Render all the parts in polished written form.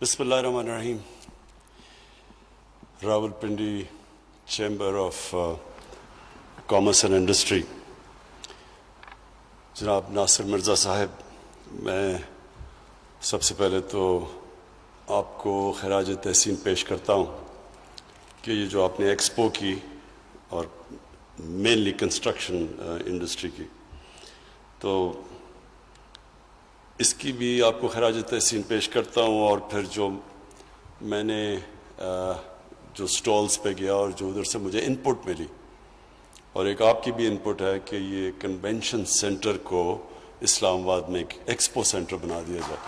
بسم اللہ الرحمن الرحیم. Rawalpindi chamber of commerce and industry. جناب ناصر مرزا صاحب، میں سب سے پہلے تو آپ کو خراج تحسین پیش کرتا ہوں کہ یہ جو آپ نے ایکسپو کی اور مینلی کنسٹرکشن انڈسٹری کی، تو اس کی بھی آپ کو خراج تحسین پیش کرتا ہوں. اور پھر جو میں نے جو سٹالز پہ گیا اور جو ادھر سے مجھے ان پٹ ملی، اور ایک آپ کی بھی ان پٹ ہے کہ یہ کنونشن سینٹر کو اسلام آباد میں ایک ایکسپو سینٹر بنا دیا جائے.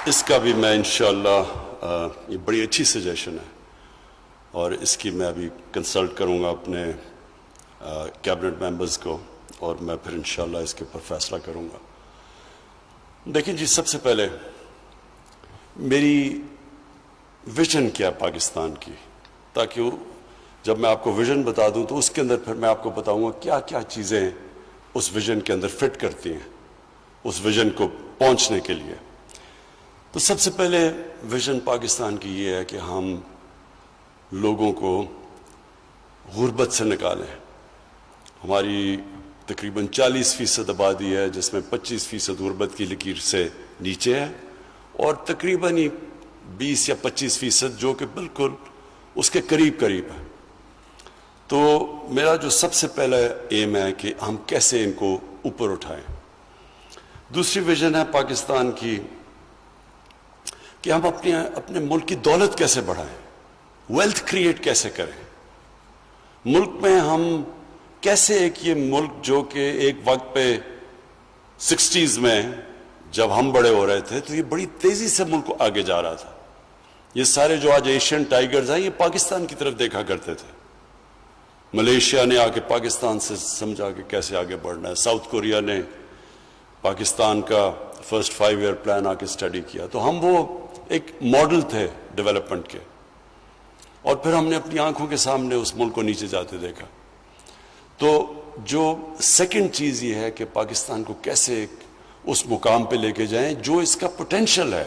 اس کا بھی میں انشاءاللہ یہ بڑی اچھی سجیشن ہے اور اس کی میں ابھی کنسلٹ کروں گا اپنے کیبنٹ ممبرز کو، اور میں پھر انشاءاللہ اس کے اوپر فیصلہ کروں گا. دیکھیں جی، سب سے پہلے میری ویژن کیا پاکستان کی، تاکہ جب میں آپ کو ویژن بتا دوں تو اس کے اندر پھر میں آپ کو بتاؤں گا کیا کیا چیزیں اس ویژن کے اندر فٹ کرتی ہیں اس ویژن کو پہنچنے کے لیے. تو سب سے پہلے ویژن پاکستان کی یہ ہے کہ ہم لوگوں کو غربت سے نکالیں. ہماری تقریباً 40% آبادی ہے جس میں 25% غربت کی لکیر سے نیچے ہے، اور تقریباً 20 یا 25% جو کہ بالکل اس کے قریب ہے. تو میرا جو سب سے پہلا ایم ہے کہ ہم کیسے ان کو اوپر اٹھائیں. دوسری ویژن ہے پاکستان کی کہ ہم اپنے ملک کی دولت کیسے بڑھائیں، ویلتھ کریٹ کیسے کریں. ملک میں ہم کیسے ایک یہ ملک جو کہ ایک وقت پہ 60s میں جب ہم بڑے ہو رہے تھے تو یہ بڑی تیزی سے ملک آگے جا رہا تھا. یہ سارے جو آج ایشین ٹائیگرز ہیں یہ پاکستان کی طرف دیکھا کرتے تھے. ملیشیا نے آ کے پاکستان سے سمجھا کہ کیسے آگے بڑھنا ہے. ساؤتھ کوریا نے پاکستان کا فرسٹ 5 ایئر پلان آ کے اسٹڈی کیا. تو ہم وہ ایک ماڈل تھے ڈیولپمنٹ کے، اور پھر ہم نے اپنی آنکھوں کے سامنے اس ملک کو نیچے جاتے دیکھا. تو جو سیکنڈ چیز یہ ہے کہ پاکستان کو کیسے اس مقام پہ لے کے جائیں جو اس کا پوٹینشل ہے.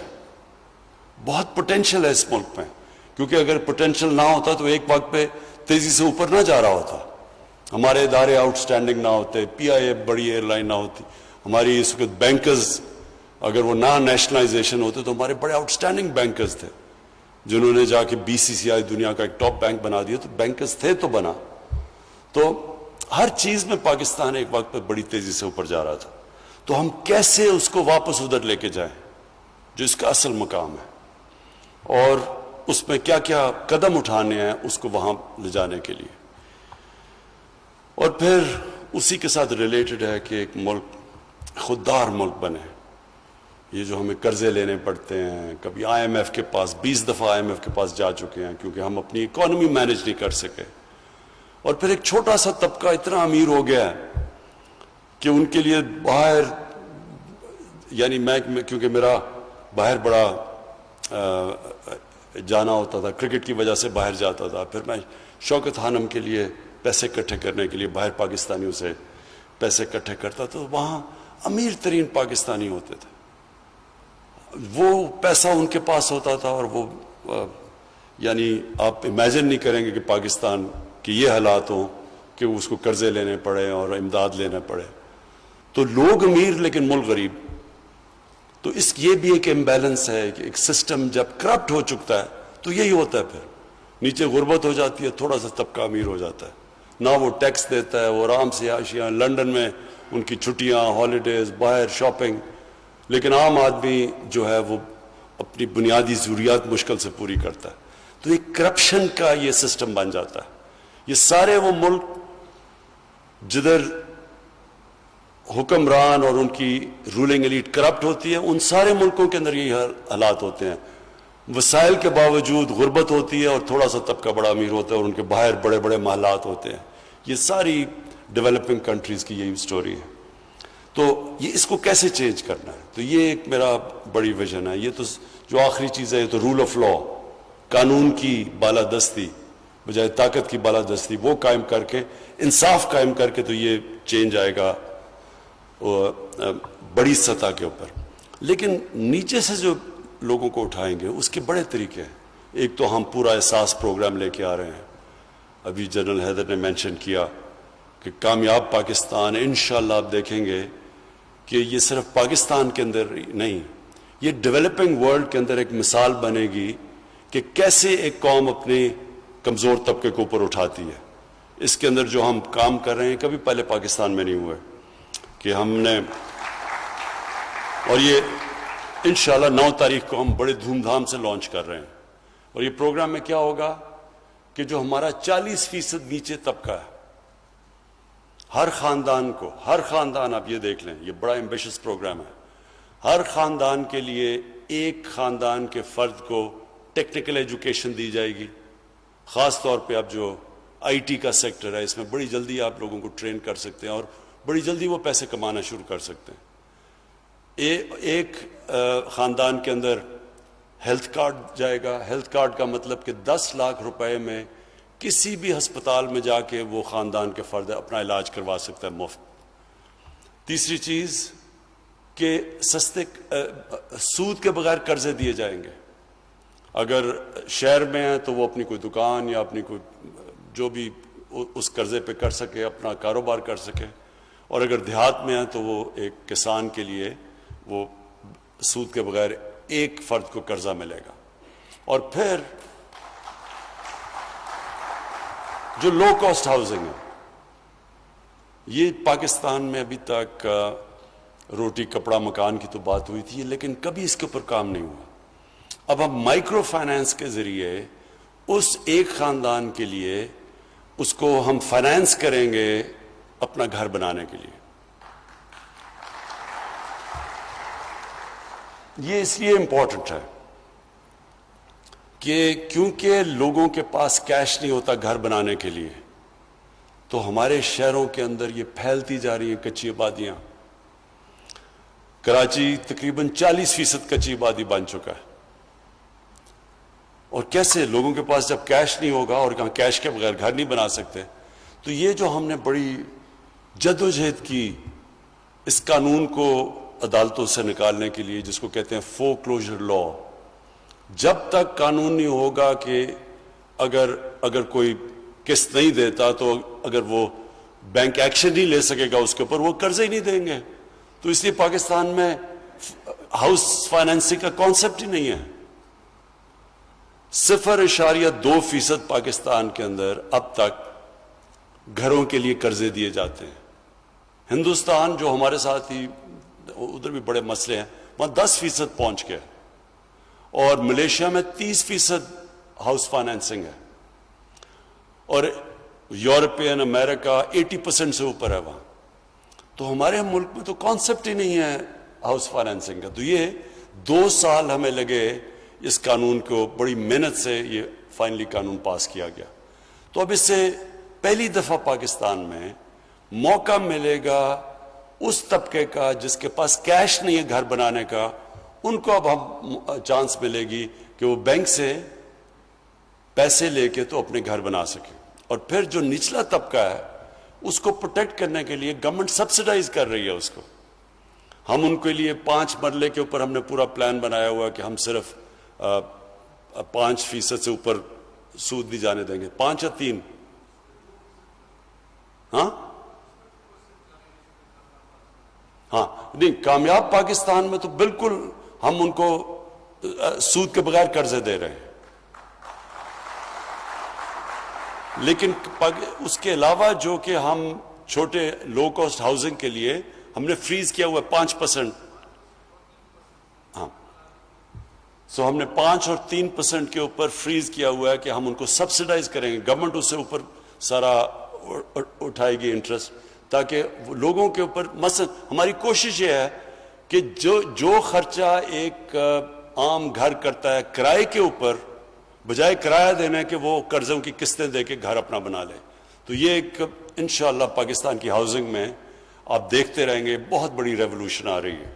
بہت پوٹینشل ہے اس ملک میں، کیونکہ اگر پوٹینشل نہ ہوتا تو ایک وقت پہ تیزی سے اوپر نہ جا رہا ہوتا. ہمارے ادارے آؤٹ سٹینڈنگ نہ ہوتے، پی آئی اے بڑی ایئر لائن نہ ہوتی، ہماری اس وقت بینکرز اگر وہ نہ نیشنلائزیشن ہوتے تو ہمارے بڑے آؤٹ سٹینڈنگ بینکرز تھے جنہوں نے جا کے BCCI دنیا کا ایک ٹاپ بینک بنا دیا. تو بینکرز تھے تو بنا. تو ہر چیز میں پاکستان ایک وقت پہ بڑی تیزی سے اوپر جا رہا تھا. تو ہم کیسے اس کو واپس ادھر لے کے جائیں جو اس کا اصل مقام ہے، اور اس میں کیا کیا قدم اٹھانے ہیں اس کو وہاں لے جانے کے لیے. اور پھر اسی کے ساتھ ریلیٹڈ ہے کہ ایک ملک خوددار ملک بنے. یہ جو ہمیں قرضے لینے پڑتے ہیں، کبھی IMF کے پاس 20 دفعہ IMF کے پاس جا چکے ہیں کیونکہ ہم اپنی اکانومی مینج نہیں کر سکے. اور پھر ایک چھوٹا سا طبقہ اتنا امیر ہو گیا ہے کہ ان کے لیے باہر، یعنی میں کیونکہ میرا باہر بڑا جانا ہوتا تھا، کرکٹ کی وجہ سے باہر جاتا تھا. پھر میں شوکت خانم کے لیے پیسے اکٹھے کرنے کے لیے باہر پاکستانیوں سے پیسے اکٹھے کرتا. تو وہاں امیر ترین پاکستانی ہوتے تھے. وہ پیسہ ان کے پاس ہوتا تھا، اور وہ یعنی آپ امیجن نہیں کریں گے کہ پاکستان کہ یہ حالات ہوں کہ اس کو قرضے لینے پڑے اور امداد لینا پڑے. تو لوگ امیر لیکن ملک غریب. تو یہ بھی ایک امبیلنس ہے کہ ایک سسٹم جب کرپٹ ہو چکتا ہے تو یہی ہوتا ہے. پھر نیچے غربت ہو جاتی ہے، تھوڑا سا طبقہ امیر ہو جاتا ہے، نہ وہ ٹیکس دیتا ہے، وہ آرام سے عائشیاں، لنڈن میں ان کی چھٹیاں، ہالیڈیز، باہر شاپنگ. لیکن عام آدمی جو ہے وہ اپنی بنیادی ضروریات مشکل سے پوری کرتا ہے. تو ایک کرپشن کا یہ سسٹم بن جاتا ہے. یہ سارے وہ ملک جدھر حکمران اور ان کی رولنگ ایلیٹ کرپٹ ہوتی ہے، ان سارے ملکوں کے اندر یہی حالات ہوتے ہیں. وسائل کے باوجود غربت ہوتی ہے اور تھوڑا سا طبقہ بڑا امیر ہوتا ہے اور ان کے باہر بڑے بڑے محلات ہوتے ہیں. یہ ساری ڈیولپنگ کنٹریز کی یہی سٹوری ہے. تو یہ اس کو کیسے چینج کرنا ہے، تو یہ ایک میرا بڑی ویژن ہے. یہ تو جو آخری چیز ہے یہ تو رول آف لا، قانون کی بالادستی بجائے طاقت کی بالادستی، وہ قائم کر کے، انصاف قائم کر کے تو یہ چینج آئے گا. بڑی سطح کے اوپر، لیکن نیچے سے جو لوگوں کو اٹھائیں گے اس کے بڑے طریقے ہیں. ایک تو ہم پورا احساس پروگرام لے کے آ رہے ہیں. ابھی جنرل حیدر نے مینشن کیا کہ کامیاب پاکستان انشاءاللہ آپ دیکھیں گے کہ یہ صرف پاکستان کے اندر نہیں، یہ ڈیولپنگ ورلڈ کے اندر ایک مثال بنے گی کہ کیسے ایک قوم اپنے کمزور طبقے کو اوپر اٹھاتی ہے. اس کے اندر جو ہم کام کر رہے ہیں کبھی پہلے پاکستان میں نہیں ہوئے کہ ہم نے، اور یہ انشاءاللہ 9 تاریخ کو ہم بڑے دھوم دھام سے لانچ کر رہے ہیں. اور یہ پروگرام میں کیا ہوگا کہ جو ہمارا 40% نیچے طبقہ ہے، ہر خاندان کو، ہر خاندان آپ یہ دیکھ لیں، یہ بڑا ایمبیشس پروگرام ہے، ہر خاندان کے لیے ایک خاندان کے فرد کو ٹیکنیکل ایجوکیشن دی جائے گی. خاص طور پہ اب جو آئی ٹی کا سیکٹر ہے اس میں بڑی جلدی آپ لوگوں کو ٹرین کر سکتے ہیں اور بڑی جلدی وہ پیسے کمانا شروع کر سکتے ہیں. ایک خاندان کے اندر ہیلتھ کارڈ جائے گا. ہیلتھ کارڈ کا مطلب کہ 10 لاکھ روپے میں کسی بھی ہسپتال میں جا کے وہ خاندان کے فرد اپنا علاج کروا سکتا ہے مفت. تیسری چیز کہ سستے سود کے بغیر قرضے دیے جائیں گے. اگر شہر میں ہیں تو وہ اپنی کوئی دکان یا اپنی کوئی جو بھی اس قرضے پہ کر سکے، اپنا کاروبار کر سکے. اور اگر دیہات میں ہیں تو وہ ایک کسان کے لیے وہ سود کے بغیر ایک فرد کو قرضہ ملے گا. اور پھر جو لو کاسٹ ہاؤسنگ ہے، یہ پاکستان میں ابھی تک روٹی کپڑا مکان کی تو بات ہوئی تھی لیکن کبھی اس کے اوپر کام نہیں ہوا. اب ہم مائکرو فائنانس کے ذریعے اس ایک خاندان کے لیے اس کو ہم فائنانس کریں گے اپنا گھر بنانے کے لیے. یہ اس لیے امپورٹنٹ ہے کہ کیونکہ لوگوں کے پاس کیش نہیں ہوتا گھر بنانے کے لیے، تو ہمارے شہروں کے اندر یہ پھیلتی جا رہی ہیں کچی آبادیاں. کراچی تقریباً 40% کچی آبادی بن چکا ہے. اور کیسے لوگوں کے پاس جب کیش نہیں ہوگا اور کہاں کیش کے بغیر گھر نہیں بنا سکتے، تو یہ جو ہم نے بڑی جدوجہد کی اس قانون کو عدالتوں سے نکالنے کے لیے جس کو کہتے ہیں فور کلوجر لا، جب تک قانون نہیں ہوگا کہ اگر کوئی قسط نہیں دیتا تو اگر وہ بینک ایکشن نہیں لے سکے گا اس کے اوپر، وہ قرضے ہی نہیں دیں گے. تو اس لیے پاکستان میں ہاؤس فائنینسنگ کا کانسیپٹ ہی نہیں ہے. 0.2% پاکستان کے اندر اب تک گھروں کے لیے قرضے دیے جاتے ہیں. ہندوستان جو ہمارے ساتھ ہی ادھر بھی بڑے مسئلے ہیں، وہاں 10% پہنچ گئے. اور ملیشیا میں 30% ہاؤس فائنینسنگ ہے. اور یورپین امریکہ 80% سے اوپر ہے وہاں. تو ہمارے ملک میں تو کانسیپٹ ہی نہیں ہے ہاؤس فائنینسنگ کا. تو یہ 2 سال ہمیں لگے اس قانون کو، بڑی محنت سے یہ فائنلی قانون پاس کیا گیا. تو اب اس سے پہلی دفعہ پاکستان میں موقع ملے گا اس طبقے کا جس کے پاس کیش نہیں ہے گھر بنانے کا، ان کو اب ہم چانس ملے گی کہ وہ بینک سے پیسے لے کے تو اپنے گھر بنا سکیں. اور پھر جو نچلا طبقہ ہے اس کو پروٹیکٹ کرنے کے لیے گورنمنٹ سبسڈائز کر رہی ہے اس کو. ہم ان کے لیے 5 مرلے کے اوپر ہم نے پورا پلان بنایا ہوا کہ ہم صرف 5% سے اوپر سود نہیں جانے دیں گے. 5 یا 3؟ ہاں نہیں، کامیاب پاکستان میں تو بالکل ہم ان کو سود کے بغیر قرضے دے رہے ہیں. لیکن اس کے علاوہ جو کہ ہم چھوٹے لو کاسٹ ہاؤسنگ کے لیے ہم نے فریز کیا ہوا 5%. ہاں، سو ہم نے 5 اور 3% کے اوپر فریز کیا ہوا ہے کہ ہم ان کو سبسڈائز کریں گے. گورنمنٹ اس سے اوپر سارا اٹھائے گی انٹرسٹ، تاکہ لوگوں کے اوپر مثلا ہماری کوشش یہ ہے کہ جو خرچہ ایک عام گھر کرتا ہے کرائے کے اوپر، بجائے کرایہ دینے کہ وہ قرضوں کی قسطیں دے کے گھر اپنا بنا لے. تو یہ ایک انشاءاللہ پاکستان کی ہاؤسنگ میں آپ دیکھتے رہیں گے بہت بڑی ریولوشن آ رہی ہے.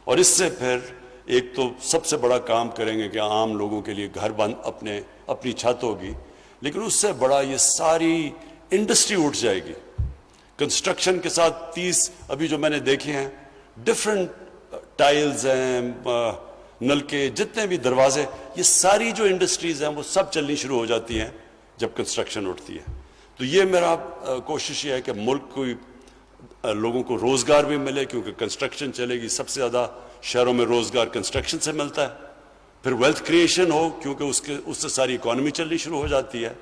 اور اس سے پھر ایک تو سب سے بڑا کام کریں گے کہ عام لوگوں کے لیے گھر بند اپنی چھت ہوگی، لیکن اس سے بڑا یہ ساری انڈسٹری اٹھ جائے گی کنسٹرکشن کے ساتھ. 30 ابھی جو میں نے دیکھے ہیں ڈفرینٹ ٹائلز ہیں, نل کے جتنے بھی دروازے, یہ ساری جو انڈسٹریز ہیں وہ سب چلنی شروع ہو جاتی ہیں جب کنسٹرکشن اٹھتی ہے. تو یہ میرا کوشش یہ ہے کہ ملک کو لوگوں کو روزگار بھی ملے, کیونکہ کنسٹرکشن چلے گی. سب سے زیادہ شہروں میں روزگار کنسٹرکشن سے ملتا ہے. پھر ویلتھ کریشن ہو, کیونکہ اس سے ساری اکانومی چلنی شروع ہو جاتی ہے.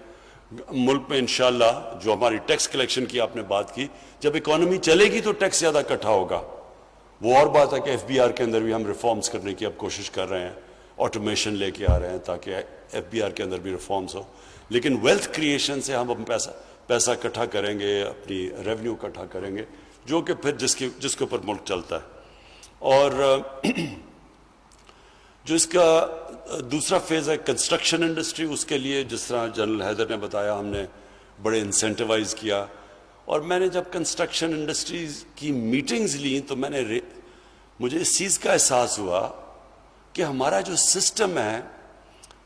ملک میں انشاءاللہ جو ہماری ٹیکس کلیکشن کی آپ نے بات کی, جب اکانومی چلے گی تو ٹیکس زیادہ اکٹھا ہوگا. وہ اور بات ہے کہ ایف بی آر کے اندر بھی ہم ریفارمز کرنے کی اب کوشش کر رہے ہیں, آٹومیشن لے کے آ رہے ہیں تاکہ ایف بی آر کے اندر بھی ریفارمز ہو. لیکن ویلتھ کریشن سے ہم پیسہ اکٹھا کریں گے, اپنی ریونیو اکٹھا کریں گے, جو کہ پھر جس کے اوپر ملک چلتا ہے. اور جو اس کا دوسرا فیز ہے کنسٹرکشن انڈسٹری, اس کے لیے جس طرح جنرل حیدر نے بتایا ہم نے بڑے انسینٹیوائز کیا. اور میں نے جب کنسٹرکشن انڈسٹریز کی میٹنگز لیں تو مجھے اس چیز کا احساس ہوا کہ ہمارا جو سسٹم ہے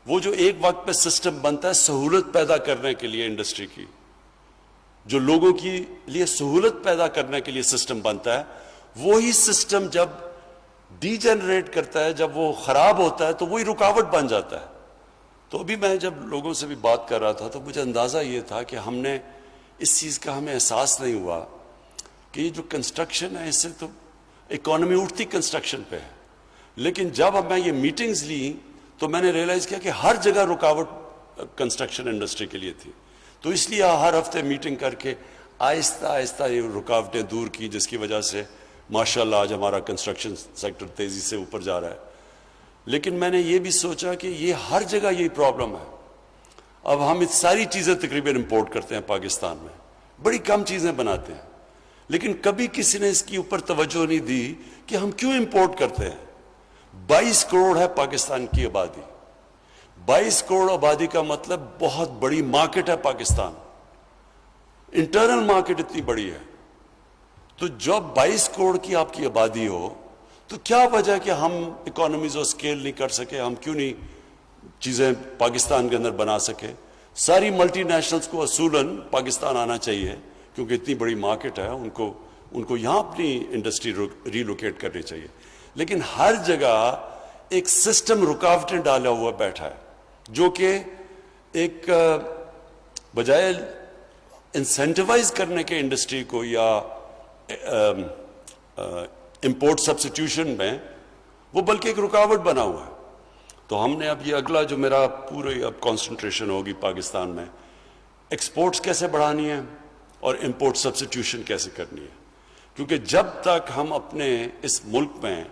وہ جو ایک وقت پہ سسٹم بنتا ہے سہولت پیدا کرنے کے لیے انڈسٹری کی, جو لوگوں کی لیے سہولت پیدا کرنے کے لیے سسٹم بنتا ہے, وہی سسٹم جب ڈی جنریٹ کرتا ہے, جب وہ خراب ہوتا ہے تو وہی رکاوٹ بن جاتا ہے. تو ابھی میں جب لوگوں سے بھی بات کر رہا تھا تو مجھے اندازہ یہ تھا کہ ہم نے اس چیز کا ہمیں احساس نہیں ہوا کہ یہ جو کنسٹرکشن ہے اس سے تو اکانومی اٹھتی کنسٹرکشن پہ ہے. لیکن جب اب میں یہ میٹنگز لی تو میں نے ریئلائز کیا کہ ہر جگہ رکاوٹ کنسٹرکشن انڈسٹری کے لیے تھی. تو اس لیے ہر ہفتے میٹنگ کر کے آہستہ آہستہ یہ رکاوٹیں دور کی, جس کی وجہ سے ماشاءاللہ آج ہمارا کنسٹرکشن سیکٹر تیزی سے اوپر جا رہا ہے. لیکن میں نے یہ بھی سوچا کہ یہ ہر جگہ یہی پرابلم ہے. اب ہم ساری چیزیں تقریباً امپورٹ کرتے ہیں پاکستان میں, بڑی کم چیزیں بناتے ہیں, لیکن کبھی کسی نے اس کی اوپر توجہ نہیں دی کہ ہم کیوں امپورٹ کرتے ہیں. 22 کروڑ ہے پاکستان کی آبادی, 22 کروڑ آبادی کا مطلب بہت بڑی مارکیٹ ہے پاکستان, انٹرنل مارکیٹ اتنی بڑی ہے. تو جب 22 کروڑ کی آپ کی آبادی ہو تو کیا وجہ کہ ہم اکانومیز آف اسکیل نہیں کر سکے, ہم کیوں نہیں چیزیں پاکستان کے اندر بنا سکے. ساری ملٹی نیشنلز کو اصولاً پاکستان آنا چاہیے کیونکہ اتنی بڑی مارکیٹ ہے, ان کو یہاں اپنی انڈسٹری ریلوکیٹ کرنی چاہیے. لیکن ہر جگہ ایک سسٹم رکاوٹیں ڈالا ہوا بیٹھا ہے, جو کہ ایک بجائے انسینٹیوائز کرنے کے انڈسٹری کو یا امپورٹ سبسٹیوشن میں, وہ بلکہ ایک رکاوٹ بنا ہوا ہے. تو ہم نے اب یہ اگلا جو میرا پورے اب کانسنٹریشن ہوگی پاکستان میں, ایکسپورٹس کیسے بڑھانی ہے اور امپورٹ سبسٹیوشن کیسے کرنی ہے. کیونکہ جب تک ہم اپنے اس ملک میں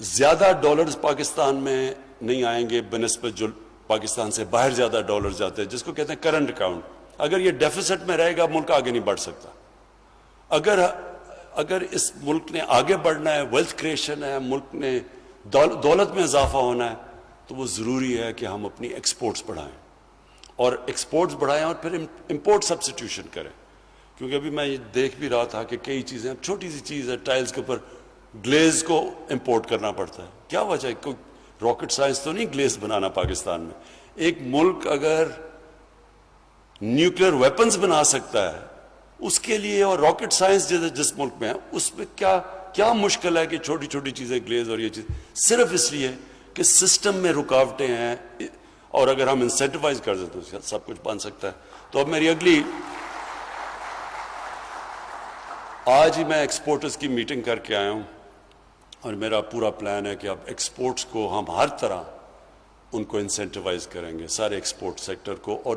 زیادہ ڈالرز پاکستان میں نہیں آئیں گے بنسبت جو پاکستان سے باہر زیادہ ڈالرز جاتے ہیں, جس کو کہتے ہیں کرنٹ اکاؤنٹ, اگر یہ ڈیفیسٹ میں رہے گا ملک آگے نہیں بڑھ سکتا. اگر اس ملک نے آگے بڑھنا ہے, ویلتھ کریشن ہے, ملک نے دولت میں اضافہ ہونا ہے, تو وہ ضروری ہے کہ ہم اپنی ایکسپورٹس بڑھائیں, اور ایکسپورٹس بڑھائیں اور پھر امپورٹ سبسٹیوشن کریں. کیونکہ ابھی میں یہ دیکھ بھی رہا تھا کہ کئی چیزیں, چھوٹی سی چیز ہے, ٹائلز کے اوپر گلیز کو امپورٹ کرنا پڑتا ہے. کیا وجہ ہے؟ کوئی راکٹ سائنس تو نہیں گلیز بنانا پاکستان میں. ایک ملک اگر نیوکلیئر ویپنز بنا سکتا ہے اس کے لیے, اور راکٹ سائنس جس ملک میں ہے اس میں کیا مشکل ہے کہ چھوٹی چھوٹی چیزیں گلیز اور یہ چیز, صرف اس لیے کہ سسٹم میں رکاوٹیں ہیں, اور اگر ہم انسینٹیوائز کر دیں تو سب کچھ بن سکتا ہے. تو اب میری اگلی, آج ہی میں ایکسپورٹرز کی میٹنگ کر کے آیا ہوں, اور میرا پورا پلان ہے کہ اب ایکسپورٹس کو ہم ہر طرح ان کو انسینٹیوائز کریں گے, سارے ایکسپورٹ سیکٹر کو, اور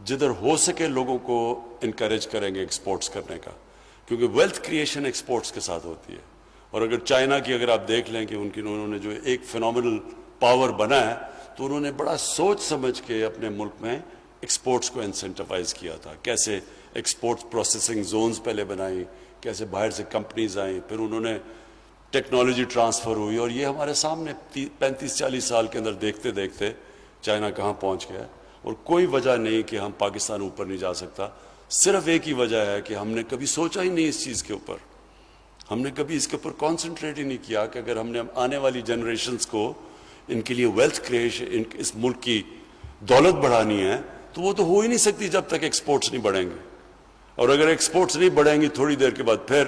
جدھر ہو سکے لوگوں کو انکریج کریں گے ایکسپورٹس کرنے کا, کیونکہ ویلتھ کریشن ایکسپورٹس کے ساتھ ہوتی ہے. اور اگر چائنا کی اگر آپ دیکھ لیں کہ انہوں نے جو ایک فینومینل پاور بنا ہے, تو انہوں نے بڑا سوچ سمجھ کے اپنے ملک میں ایکسپورٹس کو انسینٹیوائز کیا تھا. کیسے ایکسپورٹس پروسیسنگ زونز پہلے بنائی, کیسے باہر سے کمپنیز آئیں, پھر انہوں نے ٹیکنالوجی ٹرانسفر ہوئی, اور یہ ہمارے سامنے 35-40 سال کے اندر دیکھتے دیکھتے چائنا کہاں پہنچ گیا. اور کوئی وجہ نہیں کہ ہم پاکستان اوپر نہیں جا سکتا, صرف ایک ہی وجہ ہے کہ ہم نے کبھی سوچا ہی نہیں اس چیز کے اوپر, ہم نے کبھی اس کے اوپر کانسنٹریٹ ہی نہیں کیا کہ اگر ہم نے آنے والی جنریشنز کو ان کے لیے ویلتھ کریشن, اس ملک کی دولت بڑھانی ہے, تو وہ تو ہو ہی نہیں سکتی جب تک ایکسپورٹس نہیں بڑھیں گے. اور اگر ایکسپورٹس نہیں بڑھیں گی تھوڑی دیر کے بعد پھر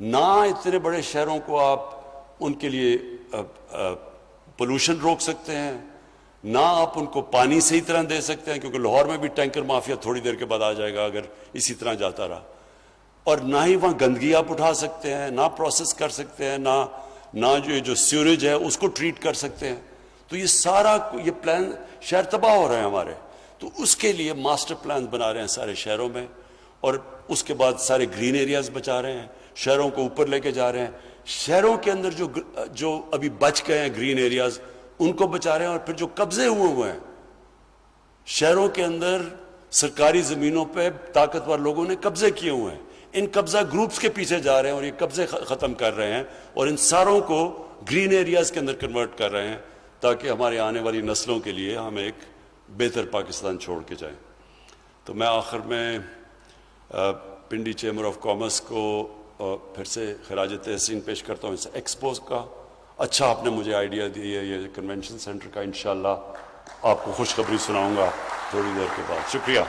نہ اتنے بڑے شہروں کو آپ ان کے لیے پولوشن روک سکتے ہیں، نہ آپ ان کو پانی صحیح طرح دے سکتے ہیں، کیونکہ لاہور میں بھی ٹینکر مافیا تھوڑی دیر کے بعد آ جائے گا اگر اسی طرح جاتا رہا، اور نہ ہی وہاں گندگی آپ اٹھا سکتے ہیں، نہ پروسیس کر سکتے ہیں، نہ جو سیوریج ہے اس کو ٹریٹ کر سکتے ہیں. تو یہ سارا یہ پلان، شہر تباہ ہو رہے ہیں ہمارے، تو اس کے لیے ماسٹر پلان بنا رہے ہیں سارے شہروں میں، اور اس کے بعد سارے گرین ایریاز بچا رہے ہیں، شہروں کو اوپر لے کے جا رہے ہیں. شہروں کے اندر جو ابھی بچ گئے ہیں گرین ایریاز ان کو بچا رہے ہیں، اور پھر جو قبضے ہوئے ہیں شہروں کے اندر سرکاری زمینوں پہ طاقتور لوگوں نے قبضے کیے ہوئے ہیں، ان قبضہ گروپس کے پیچھے جا رہے ہیں اور یہ قبضے ختم کر رہے ہیں اور ان ساروں کو گرین ایریاز کے اندر کنورٹ کر رہے ہیں تاکہ ہمارے آنے والی نسلوں کے لیے ہم ایک بہتر پاکستان چھوڑ کے جائیں. تو میں آخر میں پنڈی چیمبر آف کامرس کو پھر سے خراج تحسین پیش کرتا ہوں اس ایکسپوز کا. اچھا آپ نے مجھے آئیڈیا دی ہے یہ کنونشن سینٹر کا، انشاءاللہ آپ کو خوشخبری سناؤں گا تھوڑی دیر کے بعد. شکریہ.